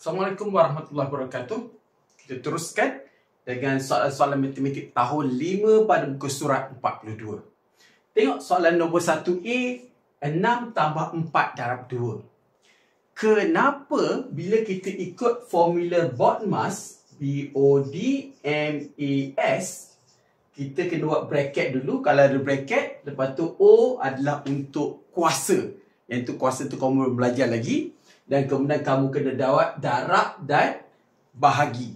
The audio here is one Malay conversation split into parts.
Assalamualaikum warahmatullahi wabarakatuh. Kita teruskan dengan soalan-soalan matematik tahun 5 pada muka surat 42. Tengok soalan nombor 1A, 6 tambah 4 darab 2. Kenapa bila kita ikut formula BODMAS, BODMAS, kita kena buat bracket dulu. Kalau ada bracket, lepas tu O adalah untuk kuasa. Yang tu kuasa tu kamu belajar lagi. Dan kemudian kamu kena darab dan bahagi.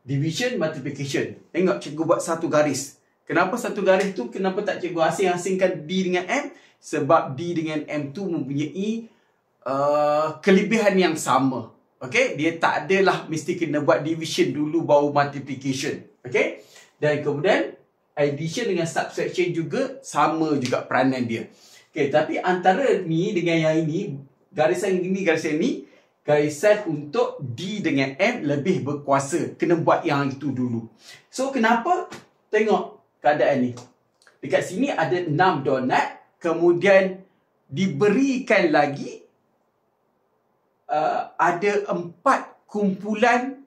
Division, multiplication. Tengok cikgu buat satu garis. Kenapa satu garis tu? Kenapa tak cikgu asing-asingkan D dengan M? Sebab D dengan M tu mempunyai kelebihan yang sama. Okay? Dia tak adalah mesti kena buat division dulu baru multiplication. Okay? Dan kemudian addition dengan subtraction juga sama juga peranan dia. Okay, tapi antara ni dengan yang ini, garisan ini, garisan ini, garisan untuk D dengan M lebih berkuasa. Kena buat yang itu dulu. So, kenapa? Tengok keadaan ni. Dekat sini ada 6 donat. Kemudian diberikan lagi ada 4 kumpulan.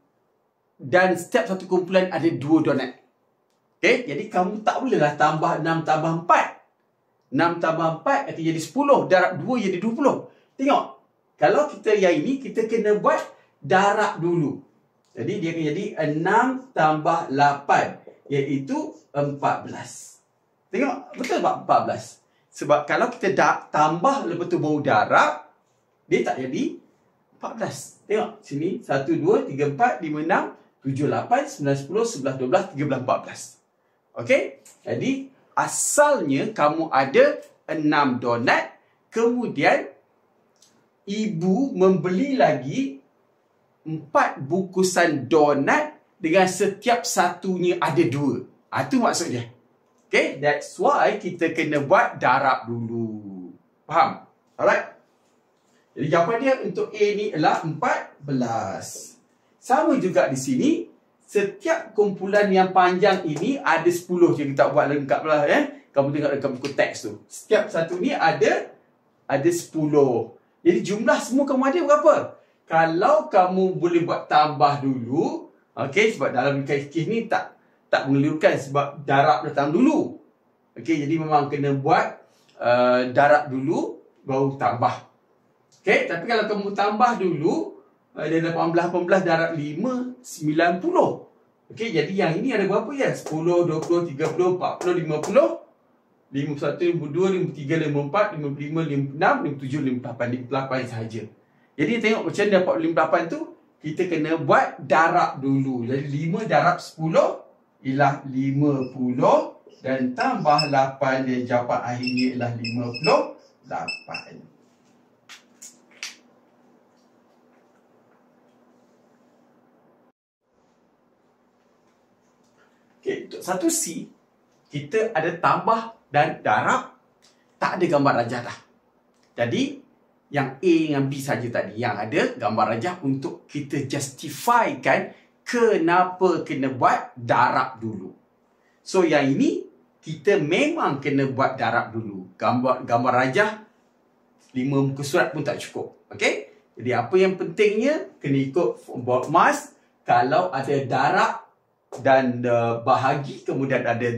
Dan setiap satu kumpulan ada 2 donat. Okay, jadi kamu tak bolehlah tambah 6 tambah 4. 6 tambah 4 akan jadi 10. Darab 2 jadi 20. Tengok. Kalau kita yang ini, kita kena buat darab dulu. Jadi dia akan jadi 6 tambah 8. Iaitu 14. Tengok. Betul tak 14? Sebab kalau kita tambah lepas tu baru darab, dia tak jadi 14. Tengok. Sini. 1, 2, 3, 4, 5, 6, 7, 8, 9, 10, 11, 12, 13, 14. Okey? Jadi, asalnya kamu ada 6 donat. Kemudian, ibu membeli lagi 4 bungkusan donat dengan setiap satunya ada 2. Itu maksudnya. Okay? That's why kita kena buat darab dulu. Faham? Alright? Jadi, jawapan dia untuk A ni adalah 14. Sama juga di sini. Setiap kumpulan yang panjang ini ada 10. Jadi kita buat lengkap lah. Kamu tengok dekat buku teks tu. Setiap satu ni ada 10. Jadi jumlah semua kamu ada berapa? Kalau kamu boleh buat tambah dulu. Okay, sebab dalam kes ni tak mengelirukan. Sebab darab datang dulu. Okay, jadi memang kena buat darab dulu. Baru tambah. Okay, tapi kalau kamu tambah dulu. Ada 18 darab 5, 90. Okey, jadi yang ini ada berapa ya? 10, 20, 30, 40, 50, 51, 52, 53, 54, 55, 56, 57, 58. 58 sahaja. Jadi tengok macam mana dapat 58 tu, kita kena buat darab dulu. Jadi 5 darab 10 ialah 50 dan tambah 8 dan jawapan akhirnya ialah 58. Okay, untuk satu C, kita ada tambah dan darab, tak ada gambar rajah dah. Jadi, yang A dengan B saja tadi, yang ada gambar rajah untuk kita justifikan kenapa kena buat darab dulu. So, yang ini, kita memang kena buat darab dulu. Gambar rajah, 5 muka surat pun tak cukup. Okay? Jadi, apa yang pentingnya, kena ikut BODMAS. Kalau ada darab, dan bahagi, kemudian ada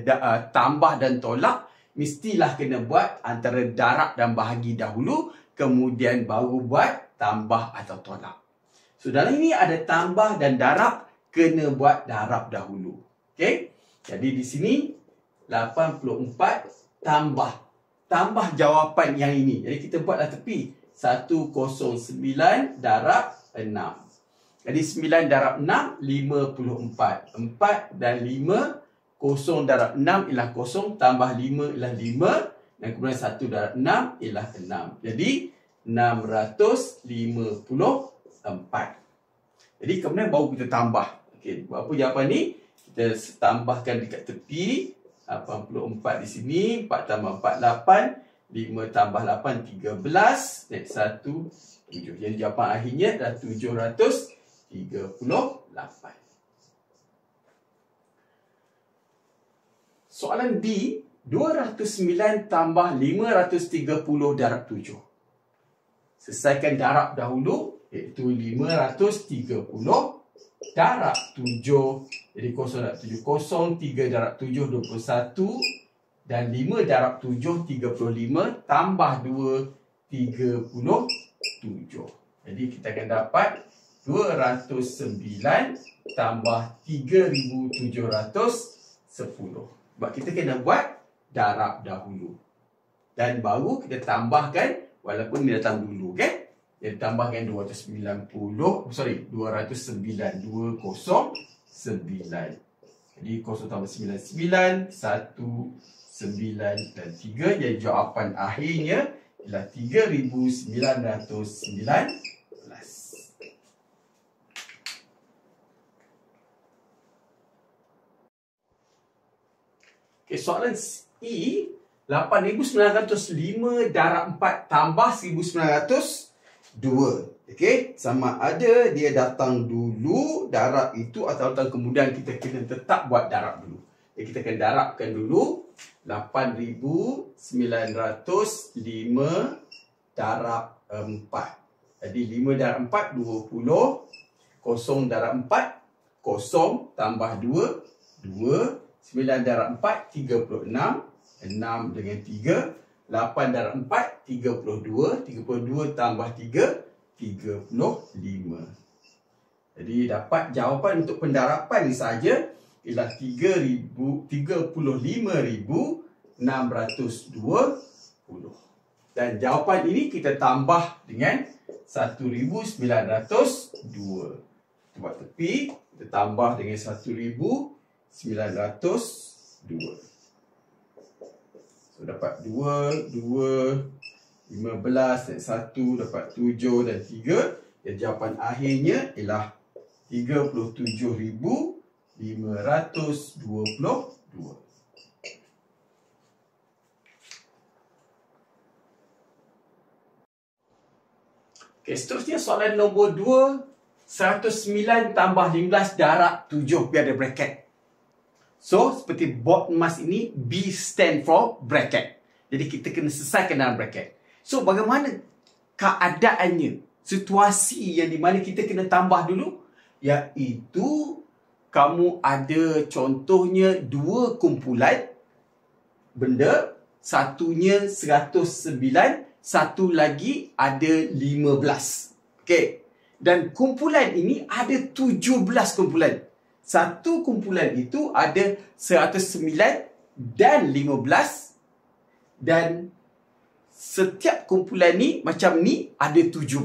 tambah dan tolak, mestilah kena buat antara darab dan bahagi dahulu, kemudian baru buat tambah atau tolak. So, dalam ini ada tambah dan darab, kena buat darab dahulu. Okey? Jadi, di sini 84 tambah jawapan yang ini. Jadi, kita buatlah tepi. 109 darab 6. Jadi 9 darab 6, 54. 4 dan 5, 0 darab 6 ialah 0, tambah 5 ialah 5. Dan kemudian 1 darab 6 ialah 6. Jadi 654. Jadi kemudian baru kita tambah. Okey, buat apa jawapan ni? Kita tambahkan dekat tepi. 84 di sini, 4 tambah 4, 8. 5 tambah 8, 13. Dan 1, 7. Jadi jawapan akhirnya adalah 738. Soalan B, 209 tambah 530 darab 7. Selesaikan darab dahulu, iaitu 530 darab 7. Jadi 0 darab 7, 21. Dan 5 darab 7, 35. Tambah 2, 37. Jadi kita akan dapat 209 tambah 3,710. Sebab kita kena buat darab dahulu. Dan baru kita tambahkan, walaupun dia datang dulu, kan? Dia tambahkan 209. Jadi 0 tambah 99, 1, 9 dan 3. Jadi jawapan akhirnya ialah 3,919. Okay, soalan E, 8,905 darab 4 tambah 1,902. Okay, sama ada dia datang dulu darab itu atau datang kemudian, kita kena tetap buat darab dulu. Jadi kita akan darabkan dulu 8,905 darab 4. Jadi 5 darab 4, 20. 0 darab 4, 0 tambah 2, 2. 9 darab 4, 36. 6 dengan 3. 8 darab 4, 32. 32 tambah 3, 35. Jadi dapat jawapan untuk pendarapan ni saja ialah 35,620. Dan jawapan ini kita tambah dengan 1,902. Buat tepi, kita tambah dengan 1,902. So dapat 2, 15 dan 1, dapat 7 dan 3. Dan jawapan akhirnya ialah 37,522. Okay, seterusnya soalan nombor 2. 109 tambah 15 darab 7. Biar ada bracket. So, seperti board emas ini, B stand for bracket. Jadi, kita kena selesaikan dalam bracket. So, bagaimana keadaannya? Situasi yang di mana kita kena tambah dulu? Iaitu, kamu ada contohnya 2 kumpulan benda. Satunya 109, satu lagi ada 15. Okey. Dan kumpulan ini ada 17 kumpulan. Satu kumpulan itu ada 109 dan 15. Dan setiap kumpulan ni macam ni ada 17.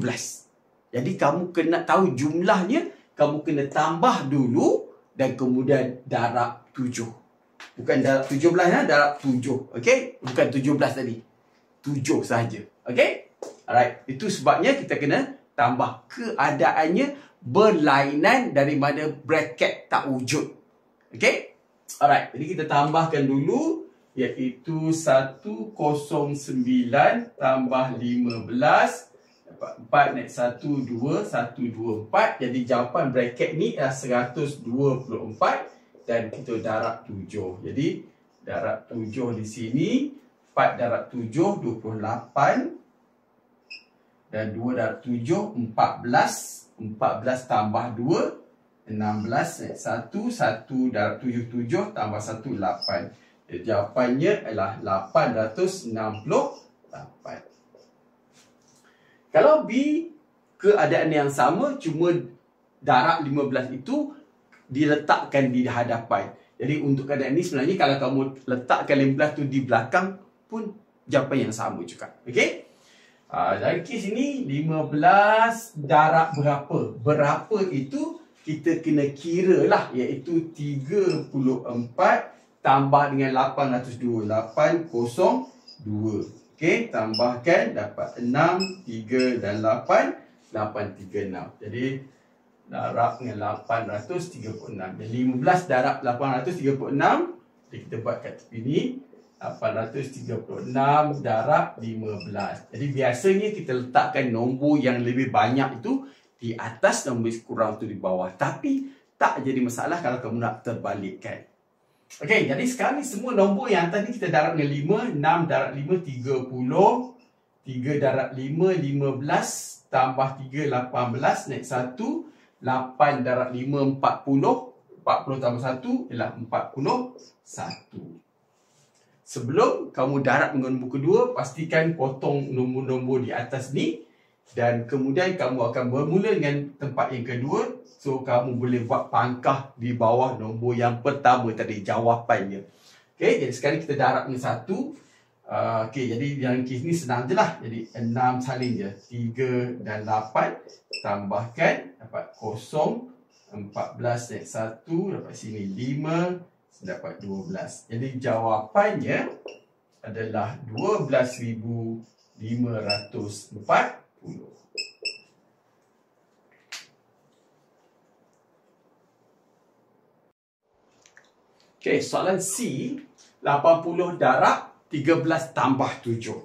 Jadi kamu kena tahu jumlahnya. Kamu kena tambah dulu dan kemudian darab 7. Bukan darab 17, darab 7. Okey? Bukan 17 tadi. 7 sahaja. Okey? Alright. Itu sebabnya kita kena tambah. Keadaannya berlainan daripada bracket tak wujud. Okey? Alright. Jadi kita tambahkan dulu. Iaitu 109 tambah 15. Dapat 4 naik 1, 2. 124. Jadi jawapan bracket ni adalah 124. Dan kita darab 7. Jadi darab 7 di sini. 4 darab 7, 28. Dan 2 darab 7, 14. 14 tambah 2, 16 naik 1. 1 darab 7, 7 tambah 1, 8. Jadi jawapannya adalah 868. Kalau B, keadaan yang sama, cuma darab 15 itu diletakkan di hadapan. Jadi untuk keadaan ini sebenarnya kalau kamu letakkan 15 tu di belakang pun jawapan yang sama juga. Okey? Dari kes ini 15 darab berapa? Berapa itu kita kena kira lah, iaitu 34 tambah dengan 802. 802. Okey, tambahkan dapat 6, 3 dan 8. 836. Jadi darab dengan 836. Jadi 15 darab 836. Jadi kita buat kat tepi ni. 836 darab 15. Jadi biasanya kita letakkan nombor yang lebih banyak itu di atas, nombor kurang tu di bawah. Tapi tak jadi masalah kalau kamu nak terbalikkan. Okey, jadi sekarang ni semua nombor yang tadi kita darab dengan 5. 6 darab 5, 30. 3 darab 5, 15. Tambah 3, 18. Naik 1. 8 darab 5, 40. 40 tambah 1 ialah 41. Sebelum kamu darab dengan nombor kedua, pastikan potong nombor-nombor di atas ni. Dan kemudian kamu akan bermula dengan tempat yang kedua. So, kamu boleh buat pangkah di bawah nombor yang pertama tadi, jawapannya. Okay, jadi sekarang kita darab dengan 1. Okay, jadi yang kes ni senang je lah. Jadi 6 salin je. 3 dan 8. Tambahkan, dapat 0. 14 naik 1. Dapat sini 5. Dapat 12. Jadi jawapannya adalah 12,540. Okey, soalan C, 80 darab 13 tambah 7.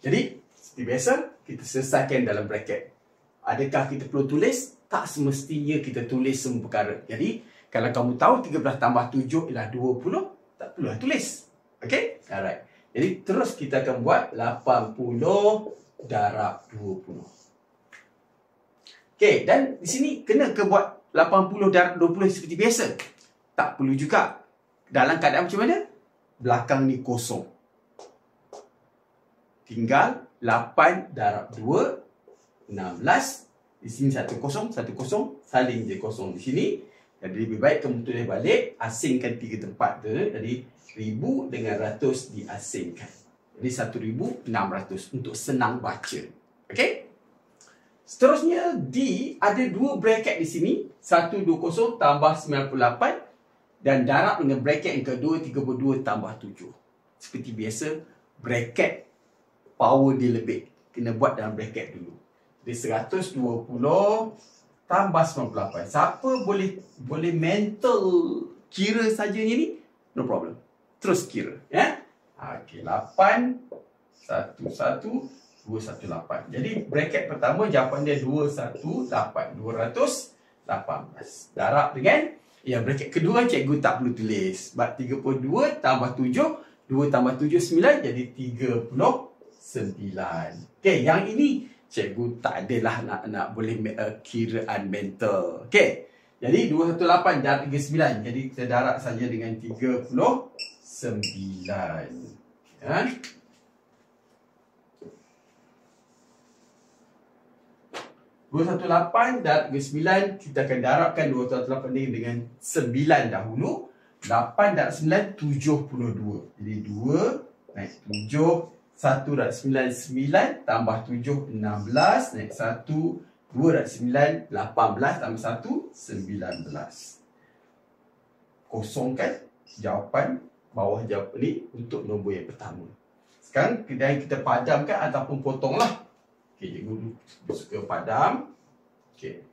Jadi, seperti biasa, kita selesaikan dalam bracket. Adakah kita perlu tulis? Tak semestinya kita tulis semua perkara. Jadi, kalau kamu tahu 13 tambah 7 ialah 20, tak perlulah tulis. Okey? Alright. Jadi, terus kita akan buat 80 darab 20. Okey, dan di sini kena ke buat 80 darab 20 seperti biasa? Tak perlu juga. Dalam keadaan macam mana? Belakang ni kosong. Tinggal 8 darab 2, 16. Di sini 1 kosong, 1 kosong. Saling je kosong di sini. Jadi lebih baik kamu tulis balik. Asingkan 3 tempat tu. Jadi 1000 dengan ratus diasingkan. Jadi 1600 untuk senang baca. Okey? Seterusnya D ada 2 bracket di sini. 120 tambah 98. Dan darab dengan bracket yang kedua 32 tambah 7. Seperti biasa, bracket power dia lebih. Kena buat dalam bracket dulu. Jadi 120 tambah 98. Siapa boleh mental kira saja ni? No problem. Terus kira. Ya? Okey, 8, 1, 1, 218. Jadi bracket pertama jawapan dia 218. 218. Darab dengan bracket kedua cikgu tak perlu tulis. Sebab 32 tambah 7, 2 tambah 7, 9. Jadi 39. Okey, yang ini cikgu tak adalah nak boleh kiraan mental. Okey. Jadi 218 darab 39. Jadi kita darab saja dengan 39. Ya. 218 darab 9, kita akan darabkan 218 ni dengan 9 dahulu. 8 darab 9, 72. Jadi 2 naik 7. 1 darab 9, 9. Tambah 7, 16. Naik 1. 2 darab 9, 18. Tambah 1, 19. Kosongkan jawapan bawah jawapan ni untuk nombor yang pertama. Sekarang kita padamkan ataupun potonglah. Okey, cikgu suka padam. Okey.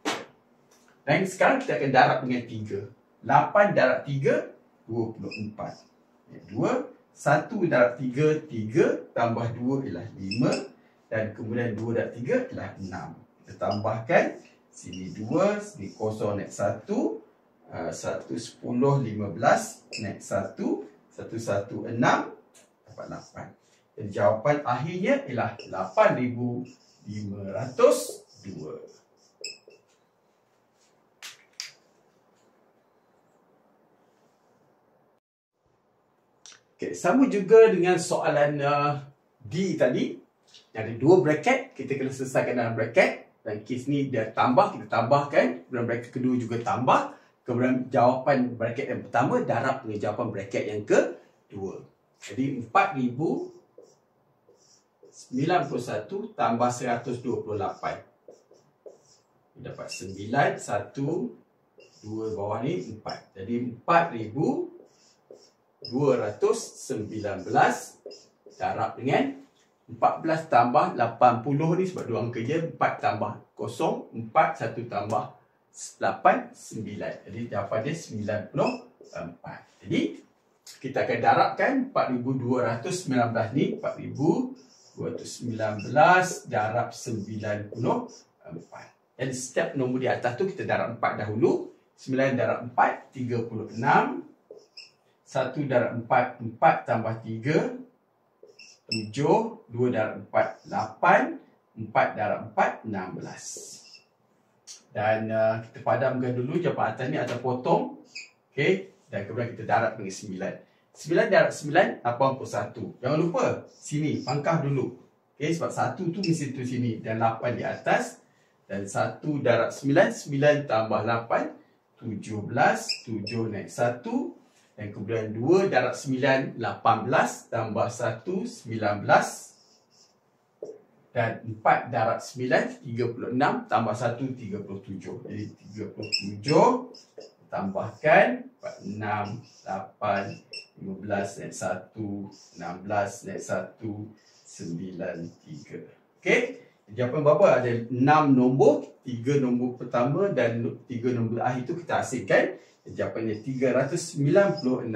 Dan sekarang kita akan darab dengan 3. 8 darab 3, 24. 2. 1 darab 3, 3. Tambah 2 ialah 5. Dan kemudian 2 darab 3 ialah 6. Kita tambahkan. Sini 2, sini kosong naik 1. 1, 10, 15. Naik 1. 1, 1, 6. Dapat 8. Dan jawapan akhirnya ialah 8,502. Okay, sama juga dengan soalan D tadi. Yang ada 2 bracket, kita kena selesaikan dalam bracket. Dan kes ni dia tambah, kita tambahkan. Kemudian bracket kedua juga tambah. Kemudian jawapan bracket yang pertama darab dengan jawapan bracket yang kedua. Jadi 4,091 tambah 128. Dapat 9, 1, 2 bawah ni 4. Jadi 4,219 darab dengan 14 tambah 80 ni sebab 2 angka je. 4 tambah 0, 4, 1 tambah 8, 9. Jadi jawapan dia 94. Jadi kita akan darabkan 4,219 ni. 4,219 darab 94. Dan setiap nombor di atas tu kita darab 4 dahulu. 9 darab 4, 36. 1 darab 4, 4 tambah 3, 7, 2 darab 4, 8, 4 darab 4, 16. Dan kita padamkan dulu jawapan atas ni atau potong. Okey, dan kemudian kita darab dengan 9. 9 darab 9, 81. Jangan lupa, sini, pangkah dulu. Okey, sebab 1 tu mesti tu sini dan 8 di atas. Dan 1 darab 9, 9 tambah 8, 17, 7 naik 1. Dan kemudian 2 darab 9, 18 tambah 1, 19. Dan 4 darab 9, 36 tambah 1, 37. Jadi 37 tambahkan 6, 8, 15 naik 1, 16 naik 1, 9, 3. Okey? Jawapan berapa? Ada 6 nombor, 3 nombor pertama dan 3 nombor akhir itu kita hasilkan. Jawapannya 396,586.